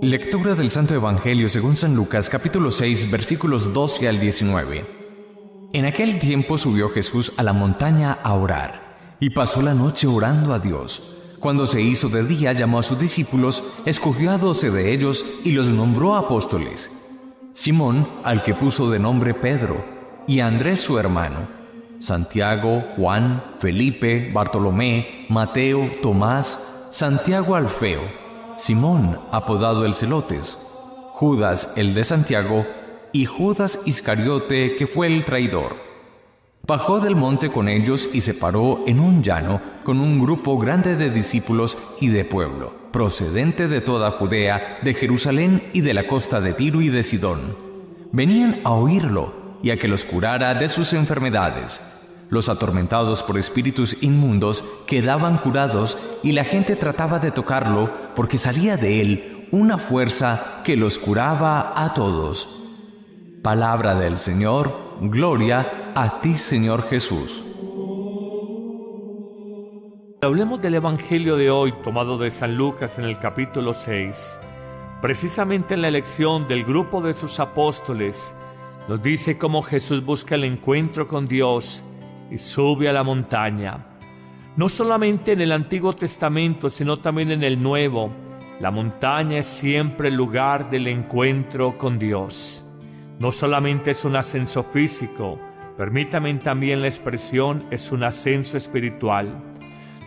Lectura del Santo Evangelio según San Lucas, capítulo 6, versículos 12 al 19. En aquel tiempo subió Jesús a la montaña a orar, y pasó la noche orando a Dios. Cuando se hizo de día, llamó a sus discípulos, escogió a 12 de ellos y los nombró apóstoles: Simón, al que puso de nombre Pedro, y a Andrés su hermano, Santiago, Juan, Felipe, Bartolomé, Mateo, Tomás, Santiago Alfeo, Simón, apodado el Celotes, Judas el de Santiago, y Judas Iscariote, que fue el traidor. Bajó del monte con ellos y se paró en un llano con un grupo grande de discípulos y de pueblo, procedente de toda Judea, de Jerusalén y de la costa de Tiro y de Sidón. Venían a oírlo y a que los curara de sus enfermedades. Los atormentados por espíritus inmundos quedaban curados y la gente trataba de tocarlo porque salía de él una fuerza que los curaba a todos. Palabra del Señor, gloria a ti, Señor Jesús. Hablemos del Evangelio de hoy, tomado de San Lucas en el capítulo 6. Precisamente en la elección del grupo de sus apóstoles, nos dice cómo Jesús busca el encuentro con Dios y sube a la montaña. No solamente en el Antiguo Testamento, sino también en el Nuevo, la montaña es siempre el lugar del encuentro con Dios. No solamente es un ascenso físico, permítame también la expresión, es un ascenso espiritual.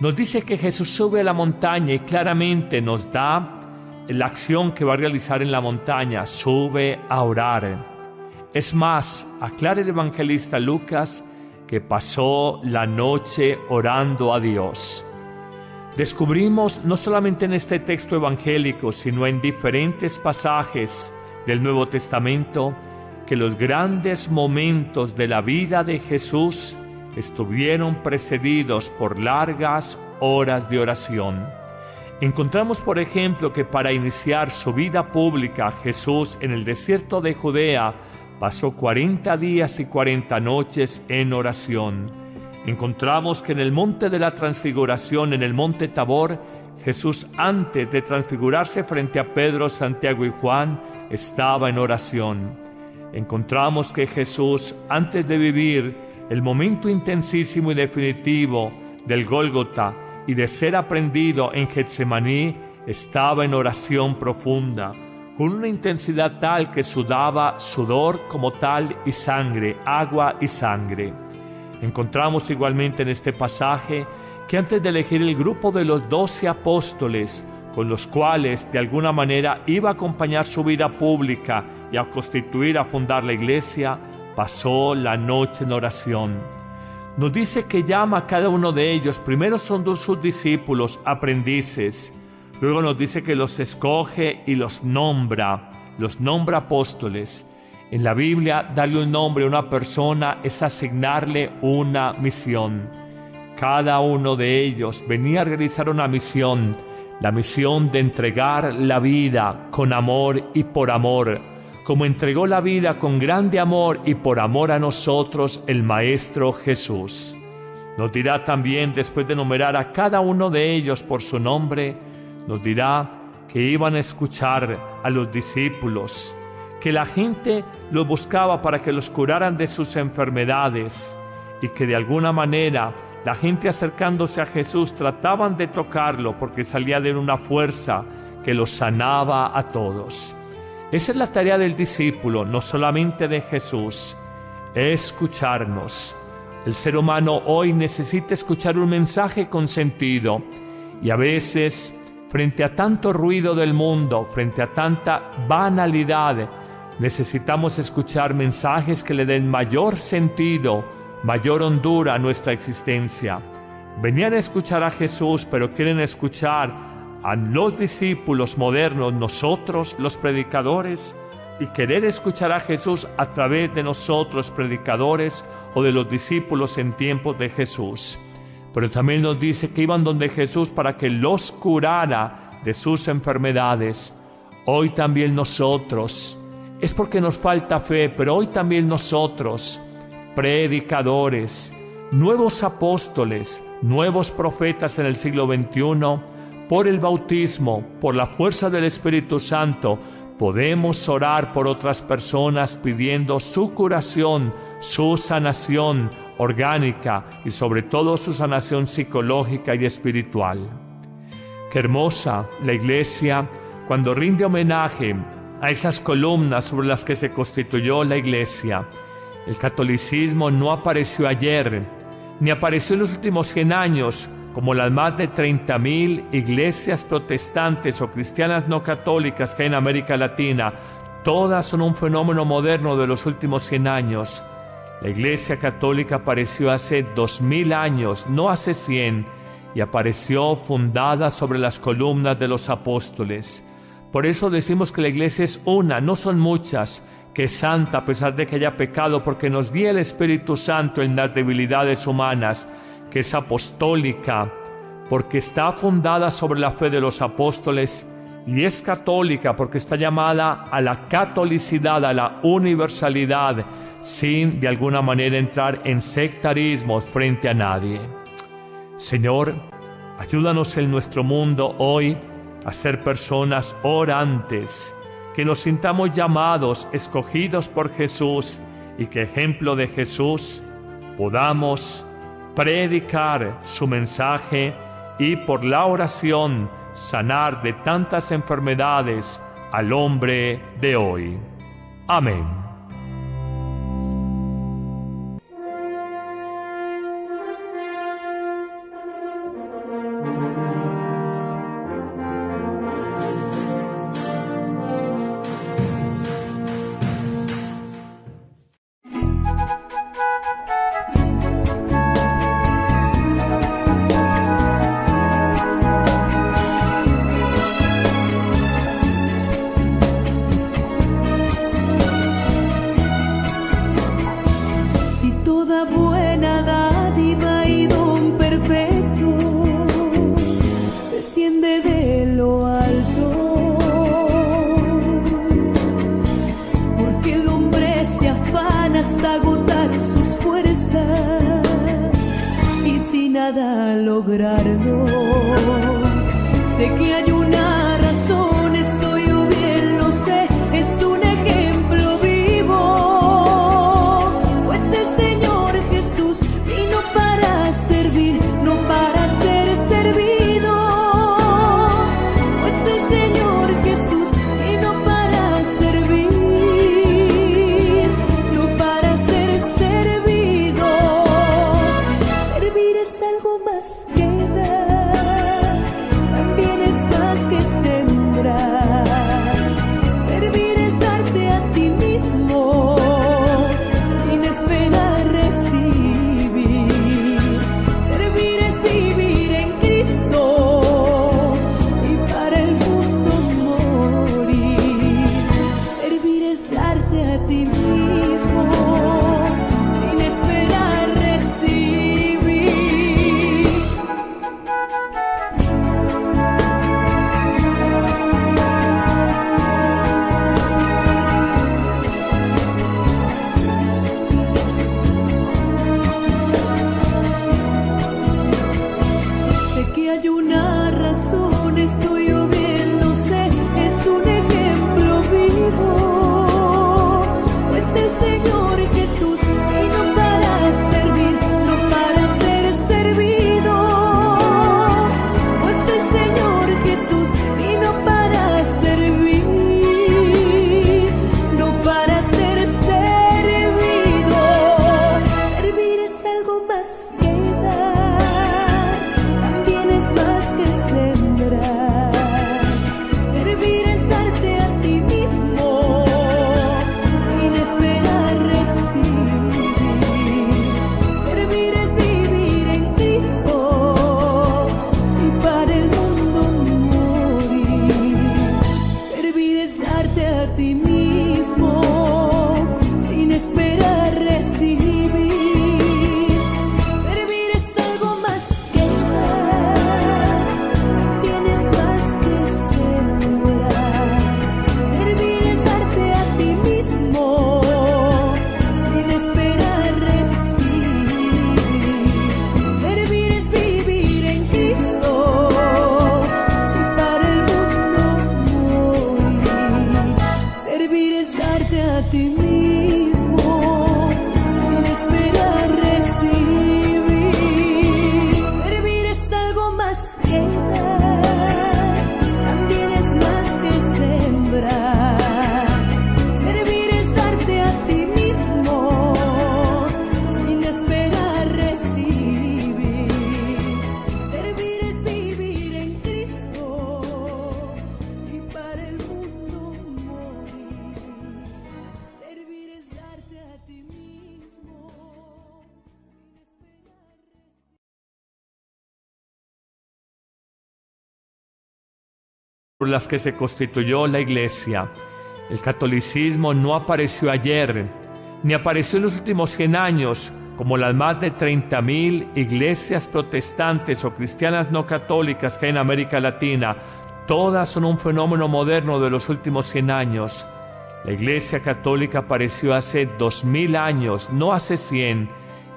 Nos dice que Jesús sube a la montaña y claramente nos da la acción que va a realizar en la montaña: sube a orar. Es más, aclara el evangelista Lucas que pasó la noche orando a Dios. Descubrimos no solamente en este texto evangélico, sino en diferentes pasajes del Nuevo Testamento, que los grandes momentos de la vida de Jesús estuvieron precedidos por largas horas de oración. Encontramos, por ejemplo, que para iniciar su vida pública, Jesús en el desierto de Judea pasó 40 días y 40 noches en oración. Encontramos que en el monte de la transfiguración, en el monte Tabor, Jesús, antes de transfigurarse frente a Pedro, Santiago y Juan, estaba en oración. Encontramos que Jesús, antes de vivir el momento intensísimo y definitivo del Gólgota y de ser aprendido en Getsemaní, estaba en oración profunda, con una intensidad tal que sudaba sudor como tal y sangre, agua y sangre. Encontramos igualmente en este pasaje que antes de elegir el grupo de los 12 apóstoles, con los cuales de alguna manera iba a acompañar su vida pública y a constituir, a fundar la iglesia, pasó la noche en oración. Nos dice que llama a cada uno de ellos. Primero son sus discípulos, aprendices. Luego nos dice que los escoge y los nombra apóstoles. En la Biblia, darle un nombre a una persona es asignarle una misión. Cada uno de ellos venía a realizar una misión, la misión de entregar la vida con amor y por amor, como entregó la vida con grande amor y por amor a nosotros el Maestro Jesús. Nos dirá también, después de enumerar a cada uno de ellos por su nombre, nos dirá que iban a escuchar a los discípulos, que la gente los buscaba para que los curaran de sus enfermedades y que de alguna manera la gente, acercándose a Jesús, trataban de tocarlo porque salía de él una fuerza que los sanaba a todos. Esa es la tarea del discípulo, no solamente de Jesús, escucharnos. El ser humano hoy necesita escuchar un mensaje con sentido y a veces, frente a tanto ruido del mundo, frente a tanta banalidad, necesitamos escuchar mensajes que le den mayor sentido, mayor hondura a nuestra existencia. Venían a escuchar a Jesús, pero quieren escuchar a los discípulos modernos, nosotros los predicadores, y querer escuchar a Jesús a través de nosotros predicadores o de los discípulos en tiempos de Jesús. Pero también nos dice que iban donde Jesús para que los curara de sus enfermedades. Hoy también nosotros, es porque nos falta fe, pero hoy también nosotros, predicadores, nuevos apóstoles, nuevos profetas en el siglo XXI, por el bautismo, por la fuerza del Espíritu Santo, podemos orar por otras personas pidiendo su curación, su sanación orgánica y sobre todo su sanación psicológica y espiritual. Qué hermosa la Iglesia cuando rinde homenaje a esas columnas sobre las que se constituyó la Iglesia. El catolicismo no apareció ayer, ni apareció en los últimos 100 años, como las más de 30.000 iglesias protestantes o cristianas no católicas que hay en América Latina. Todas son un fenómeno moderno de los últimos 100 años. La Iglesia Católica apareció hace 2000 años, no hace 100, y apareció fundada sobre las columnas de los apóstoles. Por eso decimos que la Iglesia es una, no son muchas, que es santa a pesar de que haya pecado, porque nos guía el Espíritu Santo en las debilidades humanas, que es apostólica, porque está fundada sobre la fe de los apóstoles, y es católica porque está llamada a la catolicidad, a la universalidad, sin de alguna manera entrar en sectarismos frente a nadie. Señor, ayúdanos en nuestro mundo hoy a ser personas orantes, que nos sintamos llamados, escogidos por Jesús, y que ejemplo de Jesús podamos predicar su mensaje y por la oración sanar de tantas enfermedades al hombre de hoy. Amén. Hasta agotar sus fuerzas y sin nada lograrlo. Sé que hay una razón, eso yo bien lo sé, es un ejemplo vivo, pues el Señor Jesús vino para servir, no para ser servido, pues el Señor Jesús vino para servir. Más que dar, también es más. por las que se constituyó la Iglesia. El catolicismo no apareció ayer, ni apareció en los últimos 100 años, como las más de 30.000 iglesias protestantes o cristianas no católicas que hay en América Latina. Todas son un fenómeno moderno de los últimos 100 años. La Iglesia Católica apareció hace 2000 años, no hace 100,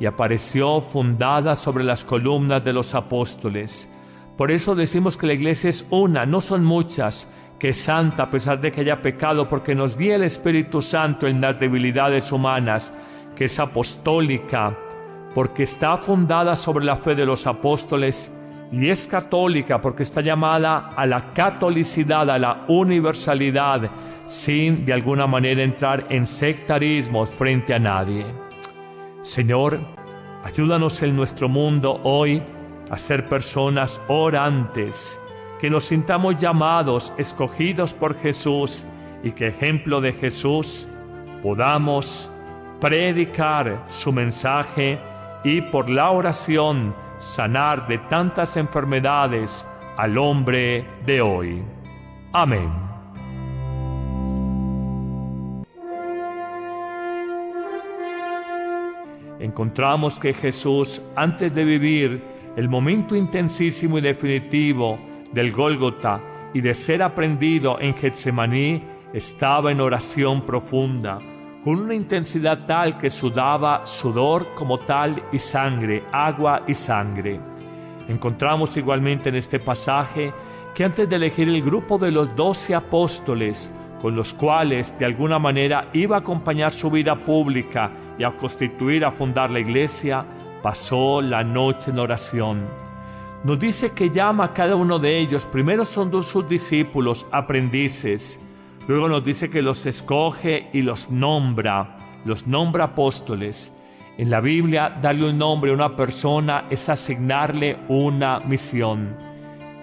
y apareció fundada sobre las columnas de los apóstoles. Por eso decimos que la Iglesia es una, no son muchas, que es santa a pesar de que haya pecado, porque nos guía el Espíritu Santo en las debilidades humanas, que es apostólica, porque está fundada sobre la fe de los apóstoles, y es católica porque está llamada a la catolicidad, a la universalidad, sin de alguna manera entrar en sectarismos frente a nadie. Señor, ayúdanos en nuestro mundo hoy a ser personas orantes, que nos sintamos llamados, escogidos por Jesús, y que ejemplo de Jesús podamos predicar su mensaje y por la oración sanar de tantas enfermedades al hombre de hoy. Amén. Encontramos que Jesús, antes de vivir el momento intensísimo y definitivo del Gólgota y de ser aprendido en Getsemaní, estaba en oración profunda, con una intensidad tal que sudaba sudor como tal y sangre, agua y sangre. Encontramos igualmente en este pasaje que antes de elegir el grupo de los 12 apóstoles, con los cuales de alguna manera iba a acompañar su vida pública y a constituir, a fundar la iglesia, pasó la noche en oración. Nos dice que llama a cada uno de ellos. Primero son sus discípulos, aprendices. Luego nos dice que los escoge y los nombra apóstoles. En la Biblia, darle un nombre a una persona es asignarle una misión.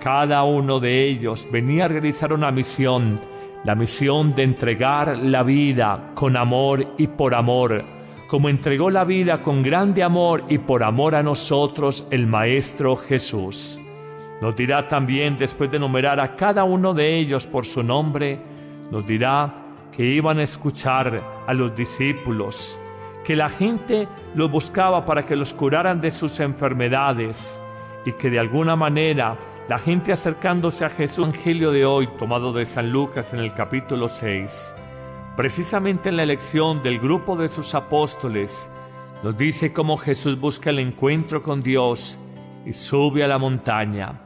Cada uno de ellos venía a realizar una misión, la misión de entregar la vida con amor y por amor, como entregó la vida con grande amor y por amor a nosotros el Maestro Jesús. Nos dirá también, después de enumerar a cada uno de ellos por su nombre, nos dirá que iban a escuchar a los discípulos, que la gente los buscaba para que los curaran de sus enfermedades y que de alguna manera la gente acercándose a Jesús. El Evangelio de hoy, tomado de San Lucas en el capítulo 6, precisamente en la elección del grupo de sus apóstoles, nos dice cómo Jesús busca el encuentro con Dios y sube a la montaña.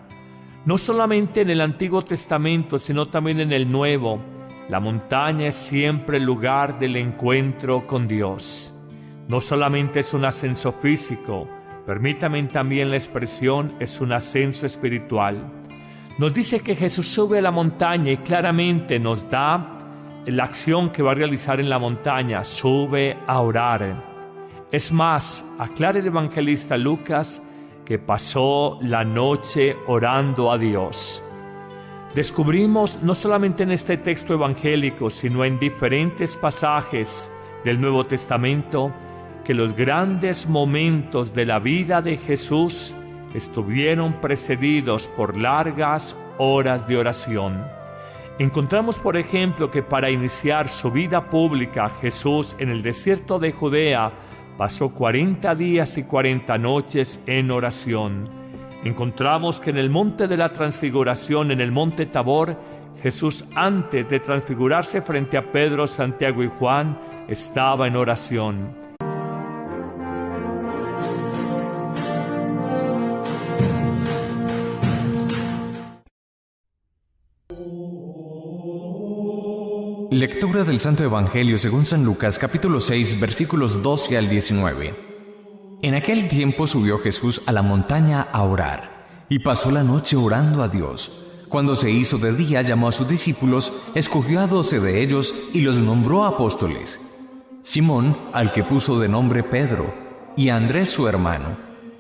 No solamente en el Antiguo Testamento, sino también en el Nuevo, la montaña es siempre el lugar del encuentro con Dios. No solamente es un ascenso físico, permítame también la expresión, es un ascenso espiritual. Nos dice que Jesús sube a la montaña y claramente nos da la acción que va a realizar en la montaña, sube a orar. Es más, aclara el evangelista Lucas que pasó la noche orando a Dios. Descubrimos no solamente en este texto evangélico, sino en diferentes pasajes del Nuevo Testamento, que los grandes momentos de la vida de Jesús estuvieron precedidos por largas horas de oración. Encontramos, por ejemplo, que para iniciar su vida pública, Jesús en el desierto de Judea pasó 40 días y 40 noches en oración. Encontramos que en el monte de la transfiguración, en el monte Tabor, Jesús, antes de transfigurarse frente a Pedro, Santiago y Juan, estaba en oración. Lectura del Santo Evangelio según San Lucas, capítulo 6, versículos 12 al 19. En aquel tiempo subió Jesús a la montaña a orar, y pasó la noche orando a Dios. Cuando se hizo de día, llamó a sus discípulos, escogió a 12 de ellos y los nombró apóstoles: Simón, al que puso de nombre Pedro, y a Andrés su hermano,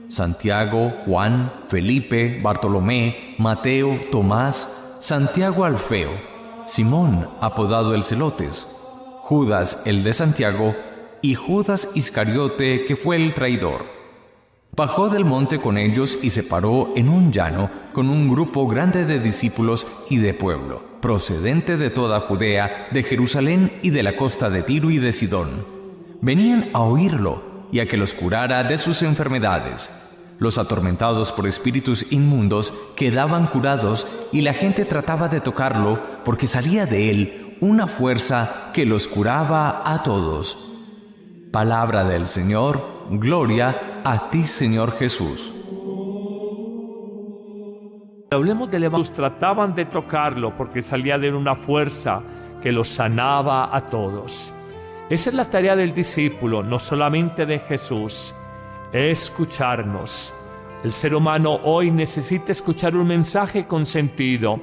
Santiago, Juan, Felipe, Bartolomé, Mateo, Tomás, Santiago Alfeo, Simón, apodado el Celotes, Judas el de Santiago, y Judas Iscariote, que fue el traidor. Bajó del monte con ellos y se paró en un llano con un grupo grande de discípulos y de pueblo, procedente de toda Judea, de Jerusalén y de la costa de Tiro y de Sidón. Venían a oírlo y a que los curara de sus enfermedades. Los atormentados por espíritus inmundos quedaban curados y la gente trataba de tocarlo porque salía de él una fuerza que los curaba a todos. Palabra del Señor, gloria a ti, Señor Jesús. Hablemos del Evangelio. Trataban de tocarlo porque salía de él una fuerza que los sanaba a todos. Esa es la tarea del discípulo, no solamente de Jesús, escucharnos. El ser humano hoy necesita escuchar un mensaje con sentido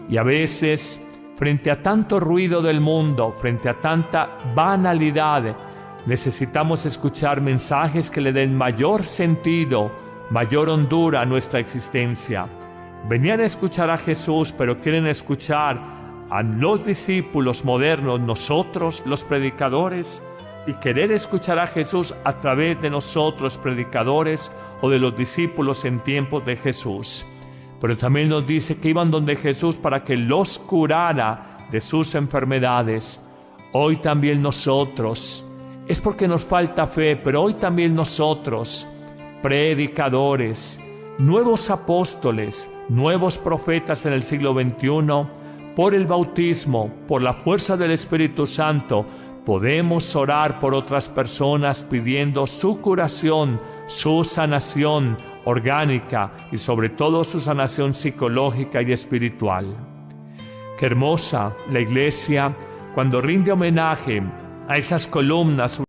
y a veces, frente a tanto ruido del mundo, frente a tanta banalidad, necesitamos escuchar mensajes que le den mayor sentido, mayor hondura a nuestra existencia. Venían a escuchar a Jesús, pero quieren escuchar a los discípulos modernos, nosotros los predicadores, y querer escuchar a Jesús a través de nosotros, predicadores, o de los discípulos en tiempos de Jesús. Pero también nos dice que iban donde Jesús para que los curara de sus enfermedades. Hoy también nosotros, es porque nos falta fe, pero hoy también nosotros, predicadores, nuevos apóstoles, nuevos profetas en el siglo XXI, por el bautismo, por la fuerza del Espíritu Santo, podemos orar por otras personas pidiendo su curación, su sanación orgánica y sobre todo su sanación psicológica y espiritual. Qué hermosa la Iglesia cuando rinde homenaje a esas columnas